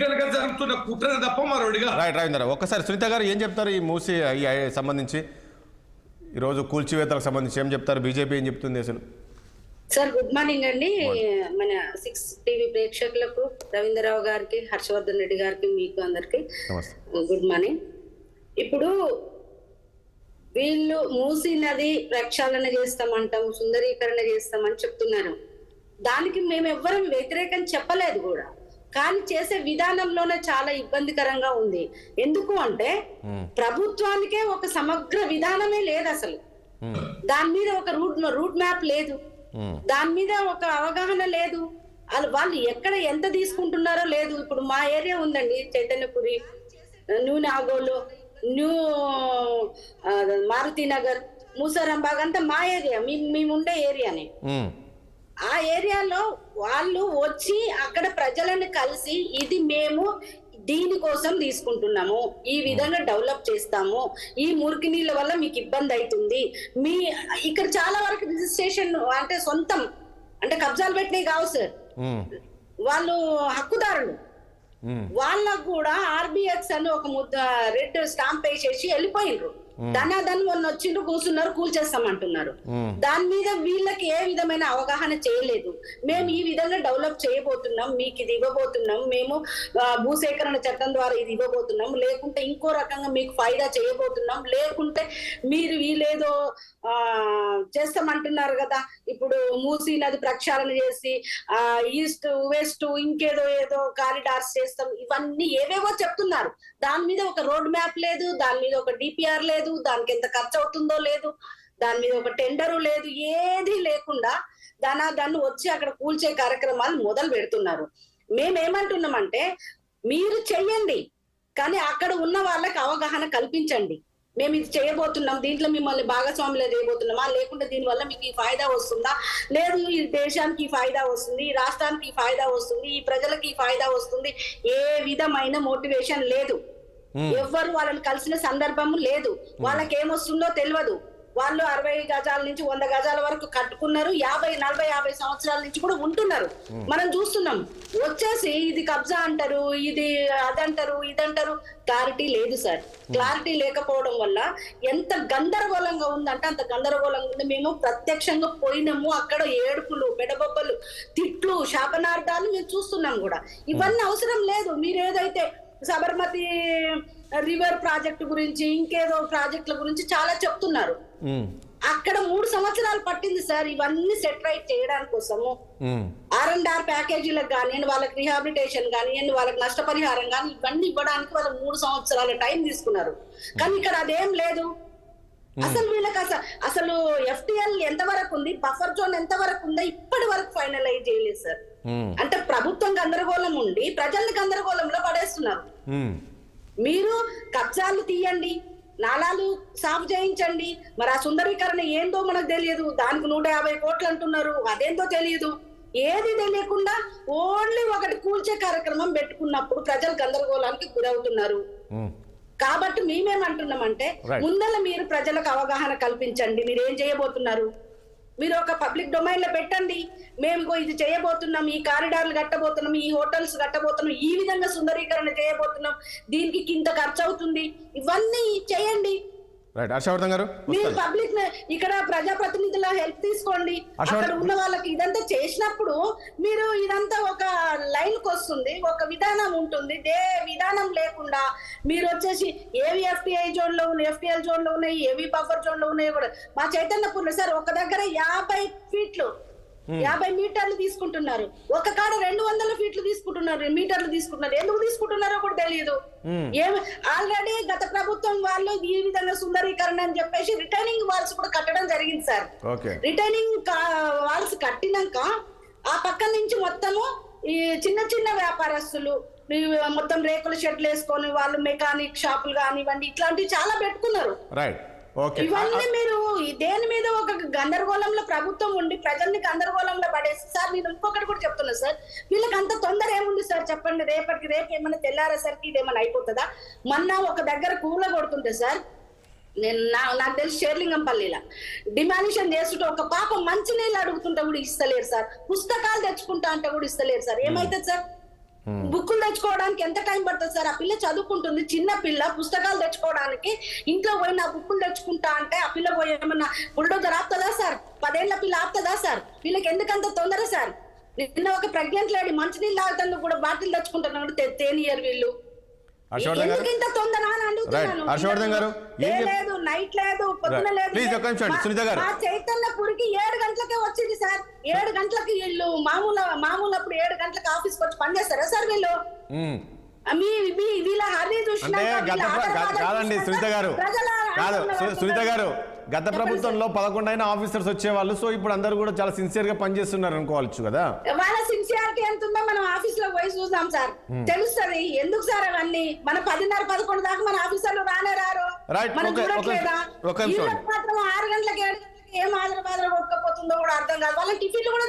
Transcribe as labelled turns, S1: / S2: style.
S1: కనుక జరుగుతున్న కుట్ర తప్ప మరొకటిగా.
S2: రైట్ రవీంద్ర, ఒక్కసారి సునీత గారు ఏం చెప్తారు ఈ మూసి సంబంధించి, ఈరోజు కూల్చివేతలకు సంబంధించి ఏం చెప్తారు? బీజేపీ ఏం చెప్తుంది అసలు?
S3: సార్ గుడ్ మార్నింగ్ అండి. మన 6 టీవీ ప్రేక్షకులకు, రవీంద్రరావు గారికి, హర్షవర్ధన్ రెడ్డి గారికి, మీకు అందరికి గుడ్ మార్నింగ్. ఇప్పుడు వీళ్ళు మూసీ నది ప్రక్షాళన చేస్తామంటాం, సుందరీకరణ చేస్తామని చెప్తున్నారు. దానికి మేము ఎవ్వరం వ్యతిరేకం చెప్పలేదు కూడా, కానీ చేసే విధానంలోనే చాలా ఇబ్బందికరంగా ఉంది. ఎందుకు అంటే ప్రభుత్వానికే ఒక సమగ్ర విధానమే లేదు అసలు. దాని మీద ఒక రూట్ మ్యాప్ లేదు, దాని మీద ఒక అవగాహన లేదు. వాళ్ళు ఎక్కడ ఎంత తీసుకుంటున్నారో లేదు. ఇప్పుడు మా ఏరియా ఉందండి, చైతన్యపురి, న్యూ నాగోలు, న్యూ మారుతి నగర్, మూసారాంబాగ్ అంతా మా ఏరియా, మేముండే ఏరియానే. ఆ ఏరియాలో వాళ్ళు వచ్చి అక్కడ ప్రజలను కలిసి ఇది మేము దీనికోసం తీసుకుంటున్నాము, ఈ విధంగా డెవలప్ చేస్తాము, ఈ మురికి నీళ్ళ వల్ల మీకు ఇబ్బంది అవుతుంది, మీ ఇక్కడ చాలా వరకు రిజిస్ట్రేషన్ అంటే సొంతం అంటే కబ్జాలు పెట్టినవి కావు సార్, వాళ్ళు హక్కుదారులు. వాళ్ళకు కూడా ఆర్బిఎక్స్ అని ఒక రెడ్ స్టాంప్ వేసేసి వెళ్ళిపోయినరు. ధనాధన్ మొన్న వచ్చిండ్రు, కూర్చున్నారు, కూల్చేస్తామంటున్నారు. దాని మీద వీళ్ళకి ఏ విధమైన అవగాహన చేయలేదు. మేము ఈ విధంగా డెవలప్ చేయబోతున్నాం, మీకు ఇది ఇవ్వబోతున్నాం, మేము భూసేకరణ చట్టం ద్వారా ఇది ఇవ్వబోతున్నాం, లేకుంటే ఇంకో రకంగా మీకు ఫైదా చేయబోతున్నాం, లేకుంటే మీరు వీళ్ళేదో చేస్తామంటున్నారు కదా, ఇప్పుడు మూసీ నది ప్రక్షాళన చేసి ఈస్ట్ వెస్ట్ ఇంకేదో ఏదో కారిడార్స్ చేస్తాం, ఇవన్నీ ఏవేవో చెప్తున్నారు. దాని మీద ఒక రోడ్ మ్యాప్ లేదు, దాని మీద ఒక డిపిఆర్ లేదు, దానికి ఎంత ఖర్చు అవుతుందో లేదు, దాని మీద ఒక టెండరు లేదు, ఏది లేకుండా దాన్ని వచ్చి అక్కడ కూల్చే కార్యక్రమాలు మొదలు పెడుతున్నారు. మేమేమంటున్నామంటే మీరు చెయ్యండి, కానీ అక్కడ ఉన్న వాళ్ళకి అవగాహన కల్పించండి. మేము ఇది చేయబోతున్నాం, దీంట్లో మిమ్మల్ని భాగస్వాములు చేయబోతున్నామా, లేకుంటే దీనివల్ల మీకు ఈ ఫాయిదా వస్తుందా, లేదు ఈ దేశానికి ఈ ఫాయిదా వస్తుంది, ఈ రాష్ట్రానికి ఈ ఫాయిదా వస్తుంది, ఈ ప్రజలకి ఈ ఫాయిదా వస్తుంది, ఏ విధమైన మోటివేషన్ లేదు. ఎవ్వరు వాళ్ళని కలిసిన సందర్భం లేదు. వాళ్ళకి ఏమొస్తుందో తెలియదు. వాళ్ళు 60 గజాల నుంచి 100 గజాల వరకు కట్టుకున్నారు, 50, 40, 50 సంవత్సరాల నుంచి కూడా ఉంటున్నారు. మనం చూస్తున్నాం. వచ్చేసి ఇది కబ్జా అంటారు, ఇది అదంటారు, ఇదంటారు. క్లారిటీ లేదు సార్. క్లారిటీ లేకపోవడం వల్ల ఎంత గందరగోళంగా ఉందంటే అంత గందరగోళంగా ఉంది. మేము ప్రత్యక్షంగా పోయినాము, అక్కడ ఏడుపులు, పెడబొబ్బలు, తిట్లు, శాపనార్థాలు మేము చూస్తున్నాం కూడా. ఇవన్నీ అవసరం లేదు. మీరు ఏదైతే సబర్మతి రివర్ ప్రాజెక్టు గురించి, ఇంకేదో ప్రాజెక్టుల గురించి చాలా చెప్తున్నారు. అక్కడ 3 సంవత్సరాలు పట్టింది సార్ ఇవన్నీ సెట్ రైట్ చేయడానికి కోసము. R&R ప్యాకేజీలకు కానివ్వండి, వాళ్ళకి రిహాబిలిటేషన్ కానివ్వండి, వాళ్ళకి నష్టపరిహారం కానీ ఇవన్నీ ఇవ్వడానికి వాళ్ళు 3 సంవత్సరాల టైం తీసుకున్నారు. కానీ ఇక్కడ అదేం లేదు. అసలు వీళ్ళకి అసలు FTL ఎంత వరకు ఉంది, బఫర్ జోన్ ఎంత వరకు ఉందో ఇప్పటి వరకు ఫైనలైజ్ చేయలేదు సార్. అంటే ప్రభుత్వం గందరగోళం ఉండి ప్రజల్ని గందరగోళంలో పడేస్తున్నారు. మీరు కబ్జాలు తీయండి, నాలాలు సాఫ్ చేయించండి. మరి ఆ సుందరీకరణ ఏందో మనకు తెలియదు. దానికి 150 కోట్లు అంటున్నారు, అదేందో తెలియదు. ఏది తెలియకుండా ఓన్లీ ఒకటి కూల్చే కార్యక్రమం పెట్టుకున్నప్పుడు ప్రజలు గందరగోళానికి గురవుతున్నారు. కాబట్టి మేమేమంటున్నామంటే ముందల మీరు ప్రజలకు అవగాహన కల్పించండి. మీరు ఏం చేయబోతున్నారు, మీరు ఒక పబ్లిక్ డొమైన్ లో పెట్టండి. మేము ఇది చేయబోతున్నాం, ఈ కారిడార్లు కట్టబోతున్నాం, ఈ హోటల్స్ కట్టబోతున్నాం, ఈ విధంగా సుందరీకరణ చేయబోతున్నాం, దీనికి ఇంత ఖర్చు అవుతుంది, ఇవన్నీ చేయండి. మీరు పబ్లిక్ ఇక్కడ ప్రజాప్రతినిధుల హెల్ప్ తీసుకోండి. అక్కడ ఉన్న వాళ్ళకి ఇదంతా చేసినప్పుడు మీరు ఇదంతా ఒక లైన్ కి వస్తుంది, ఒక విధానం ఉంటుంది. విధానం లేకుండా మీరు వచ్చేసి ఏవి FTI జోన్ లో ఉన్నాయి, FTL జోన్ లో ఉన్నాయి, ఏవి బఫర్ జోన్ లో ఉన్నాయి కూడా. మా చైతన్యపూర్లో సార్ ఒక దగ్గర 50 ఫీట్లు 50 మీటర్లు తీసుకుంటున్నారు, ఒక కాడ 200 ఫీట్లు తీసుకుంటున్నారు, మీటర్లు తీసుకుంటున్నారు. ఎందుకు తీసుకుంటున్నారో కూడా తెలియదు. ఆల్రెడీ గత ప్రభుత్వం వాళ్ళు ఈ విధంగా సుందరీకరణ అని చెప్పేసి రిటైనింగ్ వాల్స్ కూడా కట్టడం జరిగింది సార్. రిటైనింగ్ వాల్స్ కట్టినాక ఆ పక్క నుంచి మొత్తము ఈ చిన్న చిన్న వ్యాపారస్తులు మొత్తం రేకుల షెడ్లు వేసుకొని వాళ్ళు మెకానిక్ షాపులు కానివ్వండి ఇట్లాంటివి చాలా పెట్టుకున్నారు. ఇవన్నీ మీరు దేని మీద ఒక గందరగోళంలో ప్రభుత్వం ఉండి ప్రజల్ని గందరగోళంలో పడేసి సార్. నేను ఇంకొకటి కూడా చెప్తున్నా సార్, వీళ్ళకి అంత తొందర ఏముంది సార్ చెప్పండి. రేపు ఏమన్నా తెల్లారేసరికి ఇదేమన్నా అయిపోతుందా? మొన్న ఒక దగ్గర కూల కొడుతుంటే సార్, నేను నాకు తెలిసి షేర్లింగంపల్లిలా డిమాలిషన్ చేస్తుంటే ఒక పాప మంచి నీళ్ళు అడుగుతుంటే కూడా ఇస్తలేరు సార్. పుస్తకాలు తెచ్చుకుంటా అంటే కూడా ఇస్తలేరు సార్. ఏమైతుంది సార్? బుక్కులు తెచ్చుకోవడానికి ఎంత టైం పడుతుంది సార్? ఆ పిల్ల చదువుకుంటుంది, చిన్న పిల్ల, పుస్తకాలు తెచ్చుకోవడానికి ఇంట్లో పోయి నా బుక్కులు తెచ్చుకుంటా అంటే ఆ పిల్ల పోయి ఏమన్నా బుల్డోజర్ ఆపుతుందా సార్? 10 ఏళ్ల పిల్ల ఆపుతుందా సార్? వీళ్ళకి ఎందుకంత తొందర సార్? నిన్న ఒక ప్రెగ్నెంట్ లేడీ మంచినీళ్ళు తాగుతాను కూడా బాటిల్ తెచ్చుకుంటున్నాడు, తేనియర్ వీళ్ళు. ఎందుకు ఇంత తొందర అని అడుగుతున్నాను.
S2: హర్షవర్ధన్ గారు
S3: లేదు, నైట్ లేదు, పొద్దున లేదు.
S2: ప్లీజ్ ఒక నిమిషం సునీత గారు.
S3: మా చైతన్యపురికి 7 గంటలకే వచ్చింది సార్. 7 గంటలకి వీళ్ళు మామూలు అప్పుడు 7 గంటలకు ఆఫీస్కి వచ్చి పనిచేస్తారా సార్ వీళ్ళు? వీళ్ళ హరి
S2: అంటే కాదండి సునీత గారు, కాదు సునీత గారు, గత ప్రభుత్వంలో 11 అయినా ఆఫీసర్స్ వచ్చేవాళ్ళు. సో ఇప్పుడు అందరూ కూడా చాలా సిన్సియర్ గా పనిచేస్తున్నారు అనుకోవచ్చు కదా.
S3: వాళ్ళ సిన్సియారిటీ ఎంత ఉందో మనం ఆఫీస్ లో పోయి చూద్దాం సార్, తెలుస్తుంది. ఎందుకు సార్ అవన్నీ? మన 10:30-11 దాకా మన ఆఫీసర్లు రానే రారు. మనం చూడట్లేదా? మాత్రం 6 గంటలకి 7 గంటలకి ఏం ఆదర బాధలు కొట్టుకపోతుందో కూడా అర్థం కాదు. వాళ్ళ టిఫిన్లు కూడా